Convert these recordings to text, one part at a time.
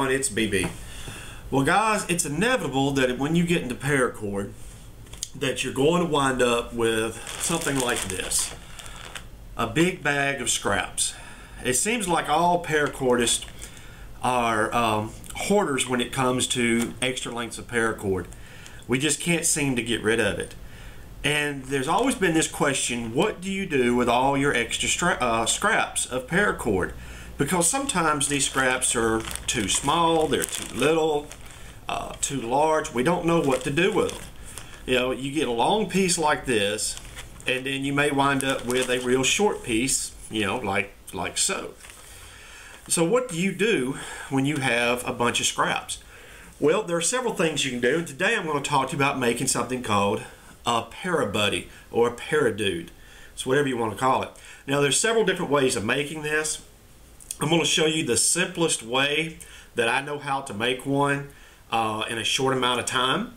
everyone, it's BB. Well guys, it's inevitable that when you get into paracord that you're going to wind up with something like this. A big bag of scraps. It seems like all paracordists are hoarders when it comes to extra lengths of paracord. We just can't seem to get rid of it. And there's always been this question, what do you do with all your extra scraps of paracord? Because sometimes these scraps are too small, they're too little, too large. We don't know what to do with them. You know, you get a long piece like this, and then you may wind up with a real short piece, you know, like so. So what do you do when you have a bunch of scraps? Well, there are several things you can do, and today I'm going to talk to you about making something called a Parabuddy or a Paradude. It's whatever you want to call it. Now there's several different ways of making this. I'm going to show you the simplest way that I know how to make one in a short amount of time,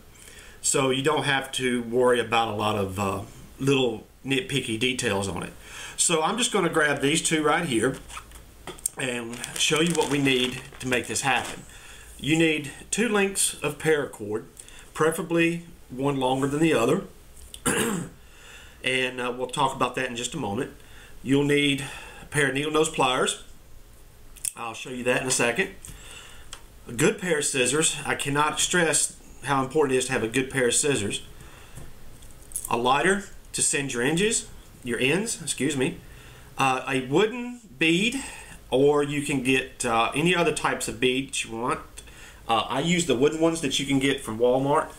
so you don't have to worry about a lot of little nitpicky details on it. So I'm just going to grab these two right here and show you what we need to make this happen. You need 2 lengths of paracord, preferably one longer than the other, and we'll talk about that in just a moment. You'll need a pair of needle nose pliers. I'll show you that in a second. A good pair of scissors. I cannot stress how important it is to have a good pair of scissors. A lighter to send your ends, a wooden bead, or you can get any other types of beads you want. I use the wooden ones that you can get from Walmart.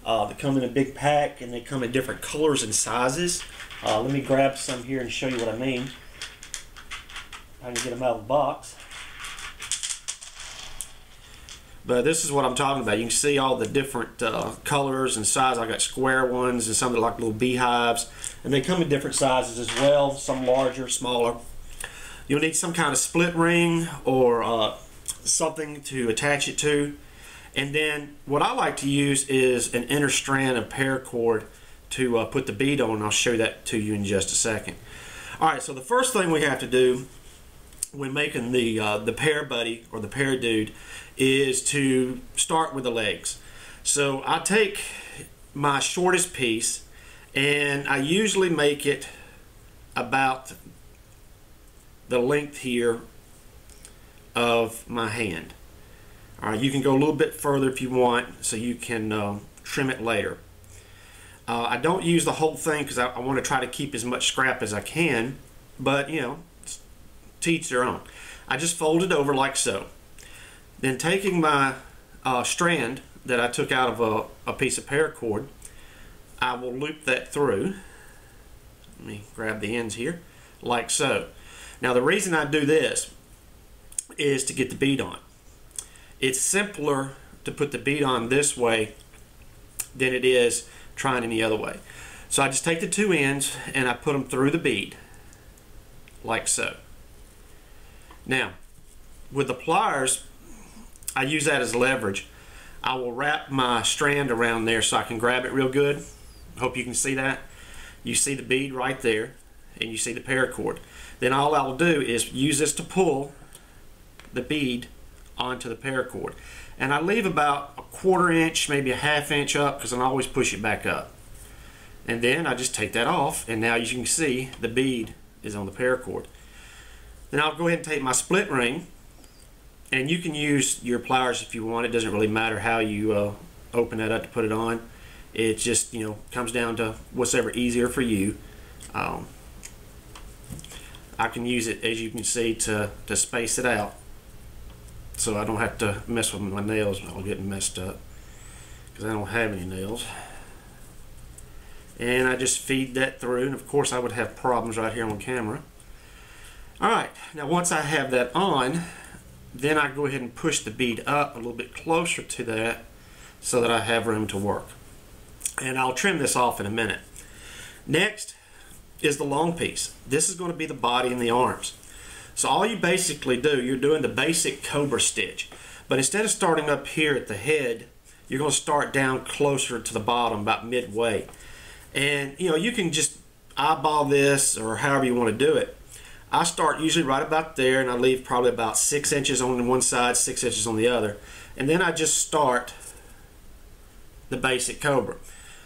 They come in a big pack and they come in different colors and sizes. Let me grab some here and show you what I mean. I can get them out of the box. But this is what I'm talking about. You can see all the different colors and sizes. I got square ones and some that are like little beehives. And they come in different sizes as well, some larger, smaller. You'll need some kind of split ring or something to attach it to. And then what I like to use is an inner strand of paracord to put the bead on, and I'll show that to you in just a second. Alright, so the first thing we have to do when making the Parabuddy or the Paradude is to start with the legs. So I take my shortest piece and I usually make it about the length here of my hand. Alright, you can go a little bit further if you want, so you can trim it later. I don't use the whole thing because I want to try to keep as much scrap as I can, but you know, to each their own. I just fold it over like so. Then taking my strand that I took out of a piece of paracord, I will loop that through. Let me grab the ends here, like so. Now the reason I do this is to get the bead on. It's simpler to put the bead on this way than it is trying any other way. So I just take the 2 ends and I put them through the bead, like so. Now, with the pliers, I use that as leverage. I will wrap my strand around there so I can grab it real good. Hope you can see that. You see the bead right there, and you see the paracord. Then all I'll do is use this to pull the bead onto the paracord. And I leave about a 1/4 inch, maybe a 1/2 inch up, because I always push it back up. And then I just take that off, and now as you can see, the bead is on the paracord. Then I'll go ahead and take my split ring, and you can use your pliers if you want. It doesn't really matter how you open that up to put it on. It just, you know, comes down to what's ever easier for you. I can use it, as you can see, to space it out, so I don't have to mess with my nails. I'll get messed up because I don't have any nails. And I just feed that through, and of course I would have problems right here on camera. Alright, now once I have that on, then I go ahead and push the bead up a little bit closer to that so that I have room to work. And I'll trim this off in a minute. Next is the long piece. This is going to be the body and the arms. So all you basically do, you're doing the basic Cobra stitch. But instead of starting up here at the head, you're going to start down closer to the bottom, about midway. And you know, you can just eyeball this or however you want to do it. I start usually right about there, and I leave probably about 6 inches on one side, 6 inches on the other, and then I just start the basic Cobra.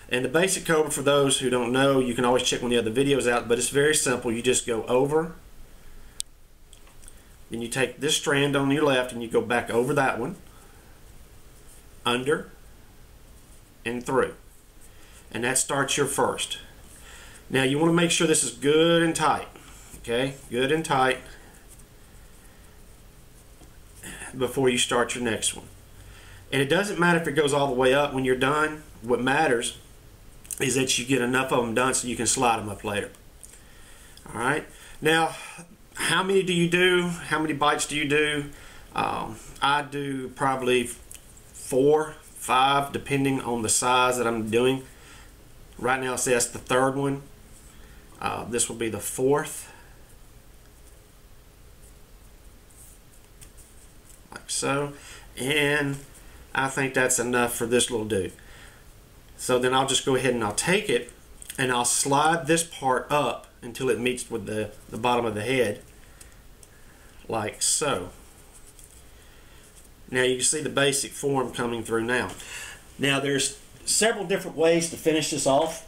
And the basic Cobra, for those who don't know, you can always check one of the other videos out, but it's very simple. You just go over, then you take this strand on your left and you go back over that one, under, and through. And that starts your first. Now you want to make sure this is good and tight. Okay, good and tight before you start your next one. And it doesn't matter if it goes all the way up when you're done. What matters is that you get enough of them done so you can slide them up later. Alright, now how many do you do? How many bites do you do? I do probably 4, 5 depending on the size that I'm doing. Right now, say that's the third one. This will be the fourth. Like so. And I think that's enough for this little dude. So then I'll just go ahead and I'll take it and I'll slide this part up until it meets with the bottom of the head. Like so. Now you can see the basic form coming through now. Now there's several different ways to finish this off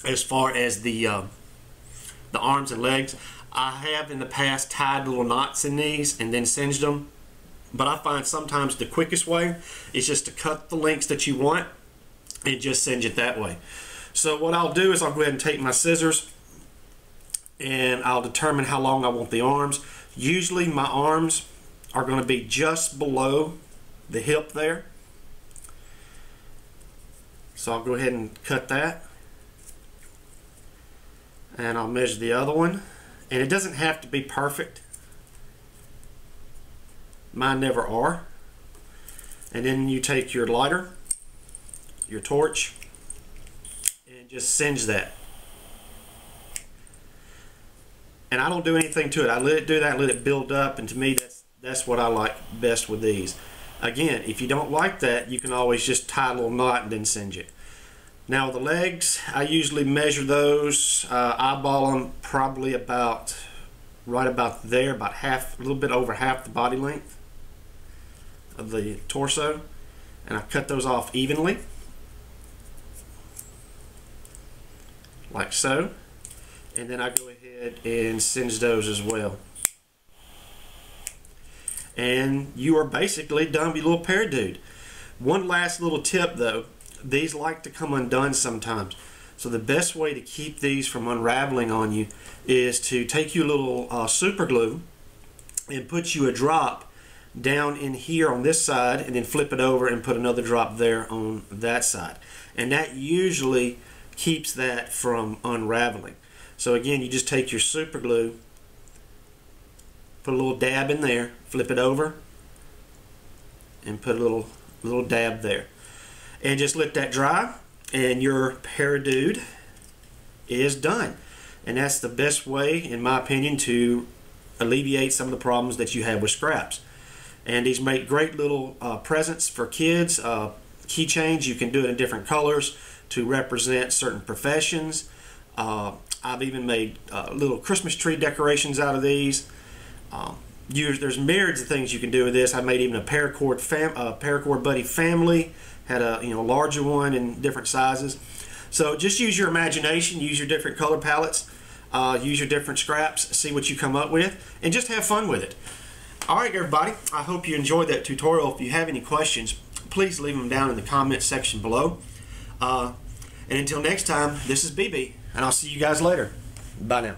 as far as the arms and legs. I have in the past tied little knots in these and then singed them, but I find sometimes the quickest way is just to cut the lengths that you want and just singe it that way. So what I'll do is I'll go ahead and take my scissors and I'll determine how long I want the arms. Usually my arms are going to be just below the hip there. So I'll go ahead and cut that. And I'll measure the other one. And it doesn't have to be perfect. Mine never are. And then you take your lighter, your torch, and just singe that. And I don't do anything to it. I let it do that, let it build up, and to me that's what I like best with these. Again, if you don't like that, you can always just tie a little knot and then singe it. Now the legs, I usually measure those, eyeball them probably about right about there, about half, a little bit over half the body length of the torso, and I cut those off evenly like so, and then I go ahead and singe those as well. And you are basically done with your little Paradude. One last little tip though, these like to come undone sometimes. So the best way to keep these from unraveling on you is to take you a little super glue and put you a drop down in here on this side and then flip it over and put another drop there on that side. And that usually keeps that from unraveling. So again, you just take your super glue, put a little dab in there, flip it over, and put a little dab there. And just let that dry, and your Paradude is done. And that's the best way, in my opinion, to alleviate some of the problems that you have with scraps. And these make great little presents for kids. Keychains, you can do it in different colors to represent certain professions. I've even made little Christmas tree decorations out of these. There's myriads of things you can do with this. I made even a Paracord Buddy family. Had a larger one in different sizes. So just use your imagination, use your different color palettes, use your different scraps, see what you come up with, and just have fun with it. Alright everybody, I hope you enjoyed that tutorial. If you have any questions, please leave them down in the comment section below. And until next time, this is BB, and I'll see you guys later. Bye now.